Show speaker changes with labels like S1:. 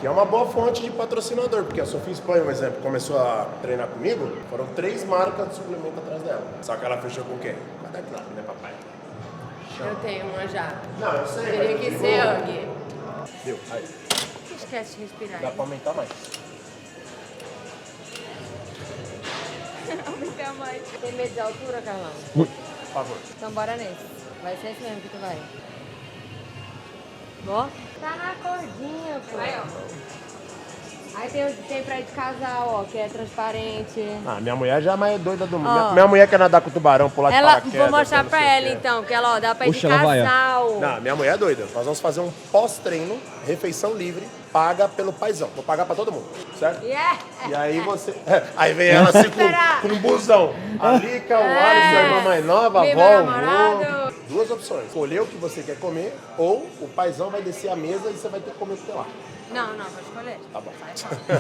S1: Que é uma boa fonte de patrocinador, porque a Sofia Espanha, por exemplo, começou a treinar comigo, foram 3 marcas de suplemento atrás dela. Só que ela fechou com quem? Com a Declar, né, papai?
S2: Eu tenho uma já.
S1: Não, eu sei.
S2: Teria
S1: mas
S2: que
S1: eu
S2: ser
S1: digo-
S2: Hug.
S1: Viu? Aí.
S2: Esquece de respirar.
S1: Dá pra aumentar mais.
S2: Aumentar mais. Tem medo de altura, Carlão?
S1: Por favor.
S2: Então bora nesse. Vai ser esse mesmo que tu vai. Ó. Tá na cordinha, pô. Aí, ó. Aí tem pra ir de casal, ó, que é transparente.
S1: Ah, minha mulher já é mais doida do mundo.
S2: Ó.
S1: Minha mulher quer nadar com tubarão, pular de
S2: Ela,
S1: paraquedas.
S2: vou mostrar
S1: não
S2: pra
S1: sei o
S2: ela
S1: quê.
S2: então, que ela, ó, dá pra ir de
S3: Puxa, ela vai, ó.
S2: casal.
S1: Não, minha mulher é doida. Nós vamos fazer um pós-treino, refeição livre, paga pelo paizão. Vou pagar pra todo mundo, certo?
S2: Yeah.
S1: E aí você... Aí vem ela assim
S2: Esperar.
S1: com um busão. A Lica, o Alisson, a irmã mais nova, a
S2: Meu
S1: avó, o
S2: namorado.
S1: vô. Duas opções. Escolher o que você quer comer ou o paizão vai descer a mesa e você vai ter que comer o que tem lá.
S2: Não, vou escolher.
S1: Tá bom.
S2: Sai fora.